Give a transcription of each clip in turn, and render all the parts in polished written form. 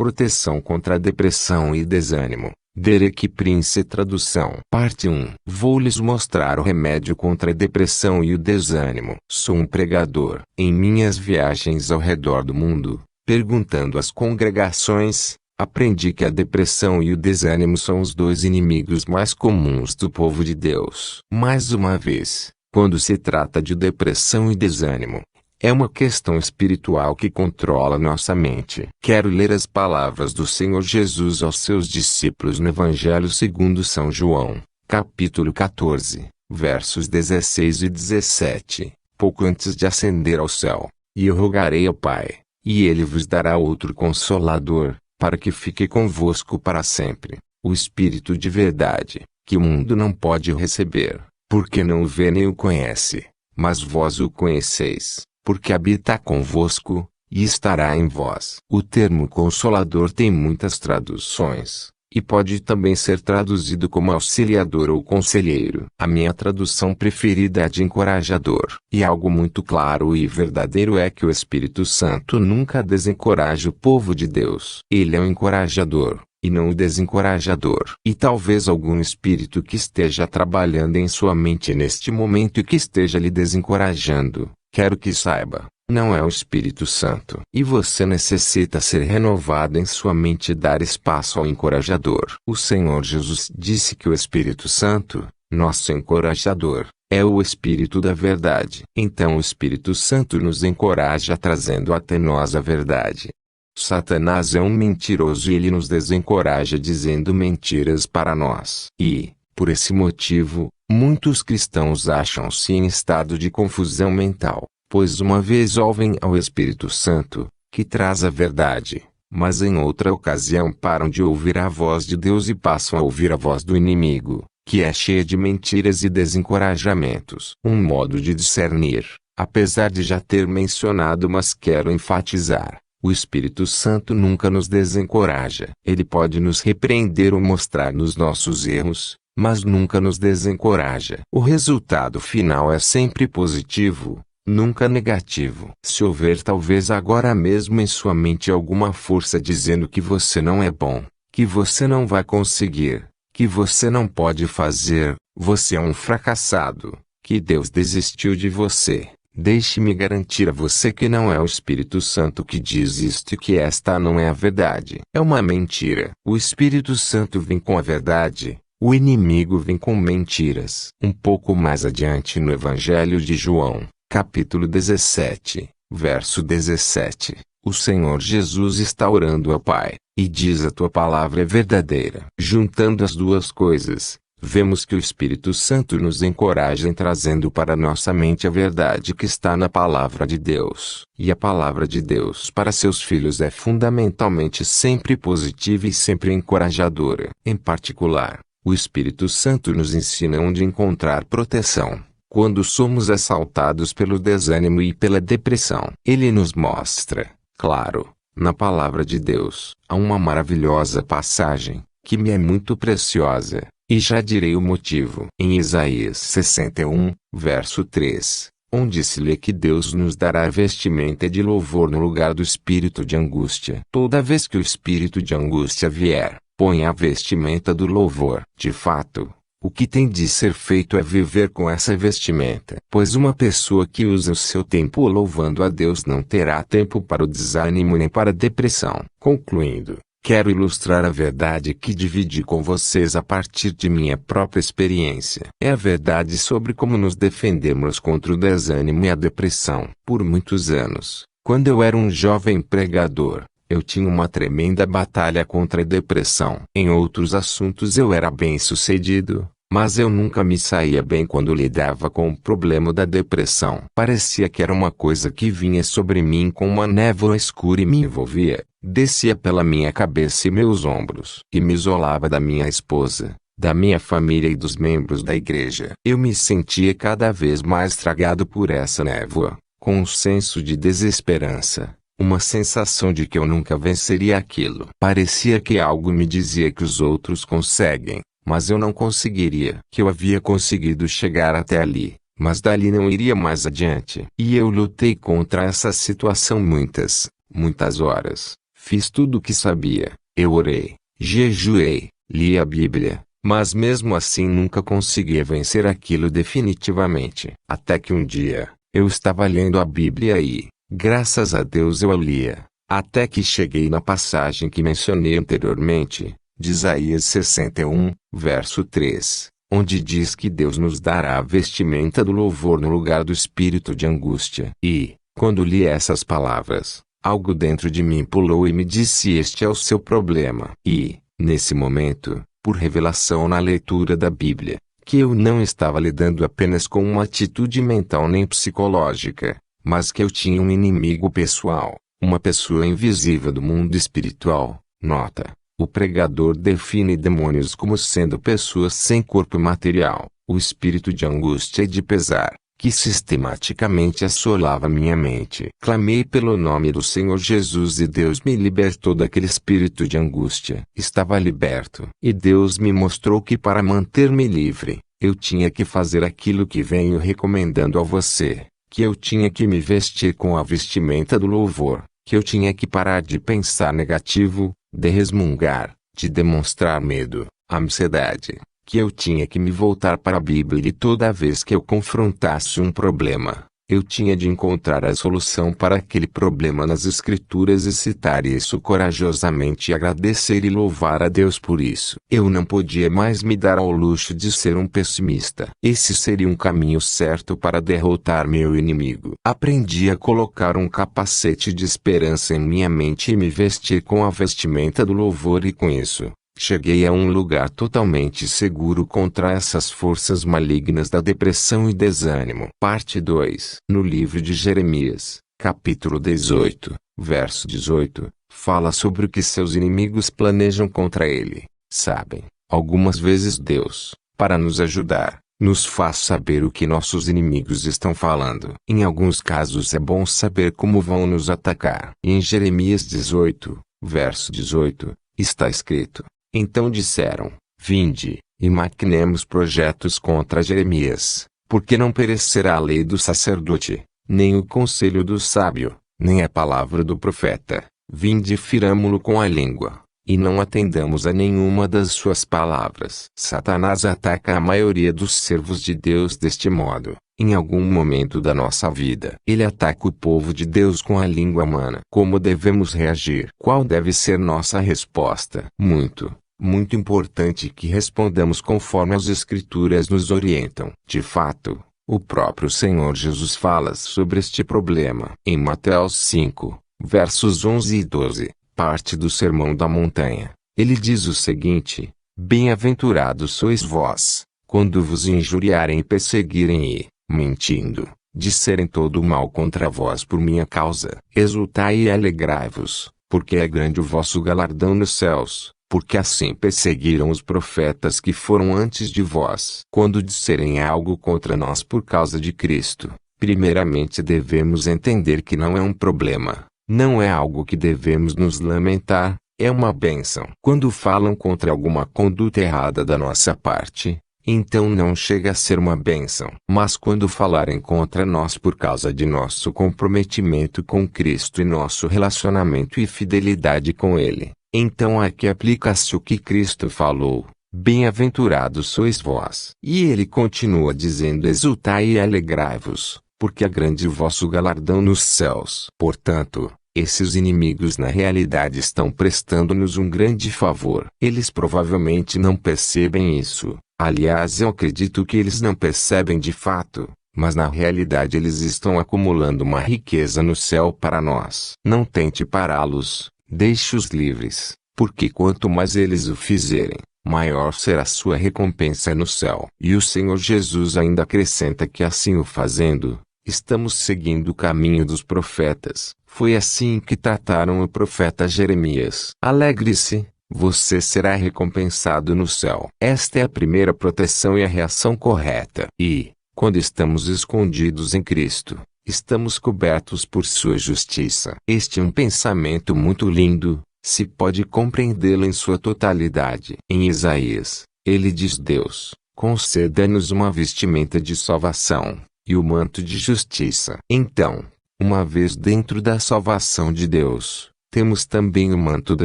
Proteção contra a depressão e desânimo. Derek Prince Tradução. Parte 1. Vou lhes mostrar o remédio contra a depressão e o desânimo. Sou um pregador. Em minhas viagens ao redor do mundo, perguntando às congregações, aprendi que a depressão e o desânimo são os dois inimigos mais comuns do povo de Deus. Mais uma vez, quando se trata de depressão e desânimo, é uma questão espiritual que controla nossa mente. Quero ler as palavras do Senhor Jesus aos seus discípulos no Evangelho segundo São João, capítulo 14, versos 16 e 17. Pouco antes de ascender ao céu, e eu rogarei ao Pai, e Ele vos dará outro Consolador, para que fique convosco para sempre, o Espírito de verdade, que o mundo não pode receber, porque não o vê nem o conhece, mas vós o conheceis, porque habita convosco, e estará em vós. O termo Consolador tem muitas traduções, e pode também ser traduzido como auxiliador ou conselheiro. A minha tradução preferida é de encorajador. E algo muito claro e verdadeiro é que o Espírito Santo nunca desencoraja o povo de Deus. Ele é o encorajador, e não o desencorajador. E talvez algum espírito que esteja trabalhando em sua mente neste momento e que esteja lhe desencorajando, quero que saiba, não é o Espírito Santo. E você necessita ser renovado em sua mente e dar espaço ao encorajador. O Senhor Jesus disse que o Espírito Santo, nosso encorajador, é o Espírito da verdade. Então o Espírito Santo nos encoraja trazendo até nós a verdade. Satanás é um mentiroso e ele nos desencoraja dizendo mentiras para nós. E, por esse motivo, muitos cristãos acham-se em estado de confusão mental, pois uma vez ouvem ao Espírito Santo, que traz a verdade, mas em outra ocasião param de ouvir a voz de Deus e passam a ouvir a voz do inimigo, que é cheia de mentiras e desencorajamentos. Um modo de discernir, apesar de já ter mencionado, mas quero enfatizar. O Espírito Santo nunca nos desencoraja. Ele pode nos repreender ou mostrar-nos nossos erros, mas nunca nos desencoraja. O resultado final é sempre positivo, nunca negativo. Se houver talvez agora mesmo em sua mente alguma força dizendo que você não é bom, que você não vai conseguir, que você não pode fazer, você é um fracassado, que Deus desistiu de você, deixe-me garantir a você que não é o Espírito Santo que diz isto e que esta não é a verdade. É uma mentira. O Espírito Santo vem com a verdade. O inimigo vem com mentiras. Um pouco mais adiante no Evangelho de João, capítulo 17, verso 17, o Senhor Jesus está orando ao Pai, e diz: a tua palavra é verdadeira. Juntando as duas coisas, vemos que o Espírito Santo nos encoraja em trazendo para nossa mente a verdade que está na palavra de Deus. E a palavra de Deus para seus filhos é fundamentalmente sempre positiva e sempre encorajadora. Em particular, o Espírito Santo nos ensina onde encontrar proteção quando somos assaltados pelo desânimo e pela depressão. Ele nos mostra, claro, na palavra de Deus, há uma maravilhosa passagem, que me é muito preciosa, e já direi o motivo. Em Isaías 61, verso 3, onde se lê que Deus nos dará vestimenta de louvor no lugar do espírito de angústia. Toda vez que o espírito de angústia vier, põe a vestimenta do louvor. De fato, o que tem de ser feito é viver com essa vestimenta. Pois uma pessoa que usa o seu tempo louvando a Deus não terá tempo para o desânimo nem para a depressão. Concluindo, quero ilustrar a verdade que dividi com vocês a partir de minha própria experiência. É a verdade sobre como nos defendemos contra o desânimo e a depressão. Por muitos anos, quando eu era um jovem pregador, eu tinha uma tremenda batalha contra a depressão. Em outros assuntos eu era bem-sucedido, mas eu nunca me saía bem quando lidava com o problema da depressão. Parecia que era uma coisa que vinha sobre mim com uma névoa escura e me envolvia, descia pela minha cabeça e meus ombros, e me isolava da minha esposa, da minha família e dos membros da igreja. Eu me sentia cada vez mais tragado por essa névoa, com um senso de desesperança. Uma sensação de que eu nunca venceria aquilo. Parecia que algo me dizia que os outros conseguem, mas eu não conseguiria. Que eu havia conseguido chegar até ali, mas dali não iria mais adiante. E eu lutei contra essa situação muitas horas. Fiz tudo o que sabia. Eu orei, jejuei, li a Bíblia, mas mesmo assim nunca conseguia vencer aquilo definitivamente. Até que um dia, eu estava lendo a Bíblia e, graças a Deus eu a lia, até que cheguei na passagem que mencionei anteriormente, de Isaías 61, verso 3, onde diz que Deus nos dará a vestimenta do louvor no lugar do espírito de angústia. E, quando li essas palavras, algo dentro de mim pulou e me disse: este é o seu problema. E, nesse momento, por revelação na leitura da Bíblia, que eu não estava lidando apenas com uma atitude mental nem psicológica, mas que eu tinha um inimigo pessoal, uma pessoa invisível do mundo espiritual. Nota: o pregador define demônios como sendo pessoas sem corpo material, o espírito de angústia e de pesar, que sistematicamente assolava minha mente. Clamei pelo nome do Senhor Jesus e Deus me libertou daquele espírito de angústia. Estava liberto. E Deus me mostrou que para manter-me livre, eu tinha que fazer aquilo que venho recomendando a você, que eu tinha que me vestir com a vestimenta do louvor, que eu tinha que parar de pensar negativo, de resmungar, de demonstrar medo, ansiedade, que eu tinha que me voltar para a Bíblia e toda vez que eu confrontasse um problema, eu tinha de encontrar a solução para aquele problema nas Escrituras e citar isso corajosamente e agradecer e louvar a Deus por isso. Eu não podia mais me dar ao luxo de ser um pessimista. Esse seria um caminho certo para derrotar meu inimigo. Aprendi a colocar um capacete de esperança em minha mente e me vestir com a vestimenta do louvor e com isso, cheguei a um lugar totalmente seguro contra essas forças malignas da depressão e desânimo. Parte 2. No livro de Jeremias, capítulo 18, verso 18, fala sobre o que seus inimigos planejam contra ele. Sabem, algumas vezes Deus, para nos ajudar, nos faz saber o que nossos inimigos estão falando. Em alguns casos é bom saber como vão nos atacar. E em Jeremias 18, verso 18, está escrito: então disseram: vinde, e maquinemos projetos contra Jeremias, porque não perecerá a lei do sacerdote, nem o conselho do sábio, nem a palavra do profeta. Vinde e firamo-lo com a língua, e não atendamos a nenhuma das suas palavras. Satanás ataca a maioria dos servos de Deus deste modo. Em algum momento da nossa vida, ele ataca o povo de Deus com a língua humana. Como devemos reagir? Qual deve ser nossa resposta? Muito importante que respondamos conforme as Escrituras nos orientam. De fato, o próprio Senhor Jesus fala sobre este problema. Em Mateus 5, versos 11 e 12, parte do Sermão da Montanha, ele diz o seguinte: bem-aventurados sois vós, quando vos injuriarem e perseguirem e, mentindo, disserem todo o mal contra vós por minha causa. Exultai e alegrai-vos, porque é grande o vosso galardão nos céus, porque assim perseguiram os profetas que foram antes de vós. Quando disserem algo contra nós por causa de Cristo, primeiramente devemos entender que não é um problema, não é algo que devemos nos lamentar, é uma bênção. Quando falam contra alguma conduta errada da nossa parte, então não chega a ser uma bênção. Mas quando falarem contra nós por causa de nosso comprometimento com Cristo e nosso relacionamento e fidelidade com Ele, então aqui aplica-se o que Cristo falou: bem-aventurados sois vós. E ele continua dizendo: exultai e alegrai-vos, porque é grande o vosso galardão nos céus. Portanto, esses inimigos na realidade estão prestando-nos um grande favor. Eles provavelmente não percebem isso. Aliás, eu acredito que eles não percebem de fato, mas na realidade eles estão acumulando uma riqueza no céu para nós. Não tente pará-los, deixe-os livres, porque quanto mais eles o fizerem, maior será sua recompensa no céu. E o Senhor Jesus ainda acrescenta que assim o fazendo, estamos seguindo o caminho dos profetas. Foi assim que trataram o profeta Jeremias. Alegre-se, você será recompensado no céu. Esta é a primeira proteção e a reação correta. E, quando estamos escondidos em Cristo, estamos cobertos por sua justiça. Este é um pensamento muito lindo, se pode compreendê-lo em sua totalidade. Em Isaías, ele diz: Deus, conceda-nos uma vestimenta de salvação, e o manto de justiça. Então, uma vez dentro da salvação de Deus, Temos também o manto da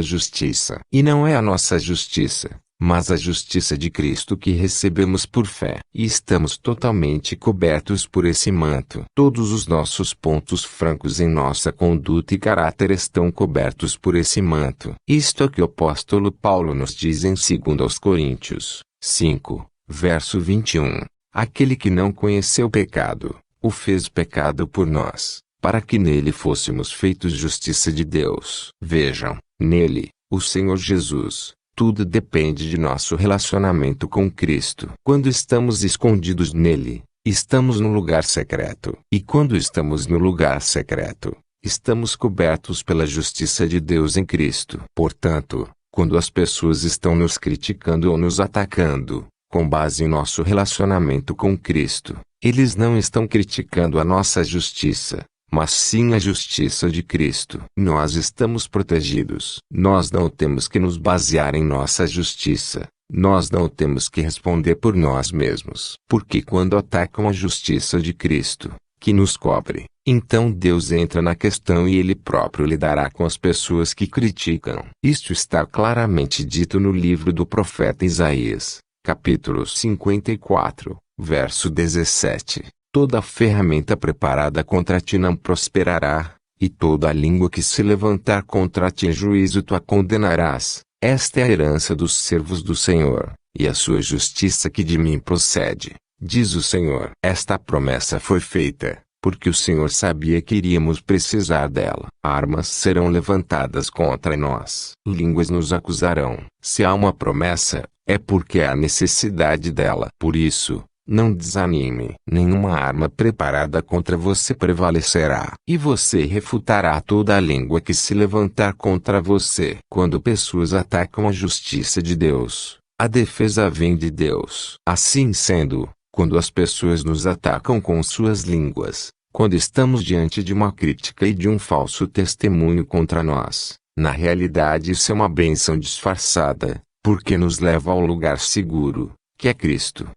justiça. E não é a nossa justiça, mas a justiça de Cristo que recebemos por fé. E estamos totalmente cobertos por esse manto. Todos os nossos pontos francos em nossa conduta e caráter estão cobertos por esse manto. Isto é o que o apóstolo Paulo nos diz em 2 Coríntios 5, verso 21. Aquele que não conheceu o pecado, o fez pecado por nós, para que nele fôssemos feitos justiça de Deus. Vejam, nele, o Senhor Jesus, tudo depende de nosso relacionamento com Cristo. Quando estamos escondidos nele, estamos no lugar secreto. E quando estamos no lugar secreto, estamos cobertos pela justiça de Deus em Cristo. Portanto, quando as pessoas estão nos criticando ou nos atacando, com base em nosso relacionamento com Cristo, eles não estão criticando a nossa justiça, mas sim a justiça de Cristo. Nós estamos protegidos. Nós não temos que nos basear em nossa justiça. Nós não temos que responder por nós mesmos. Porque quando atacam a justiça de Cristo, que nos cobre, então Deus entra na questão e Ele próprio lidará com as pessoas que criticam. Isto está claramente dito no livro do profeta Isaías, capítulo 54, verso 17. Toda ferramenta preparada contra ti não prosperará, e toda língua que se levantar contra ti em juízo tu a condenarás. Esta é a herança dos servos do Senhor, e a sua justiça que de mim procede, diz o Senhor. Esta promessa foi feita, porque o Senhor sabia que iríamos precisar dela. Armas serão levantadas contra nós. Línguas nos acusarão. Se há uma promessa, é porque há necessidade dela. Por isso, não desanime. Nenhuma arma preparada contra você prevalecerá. E você refutará toda a língua que se levantar contra você. Quando pessoas atacam a justiça de Deus, a defesa vem de Deus. Assim sendo, quando as pessoas nos atacam com suas línguas, quando estamos diante de uma crítica e de um falso testemunho contra nós, na realidade isso é uma bênção disfarçada, porque nos leva ao lugar seguro, que é Cristo.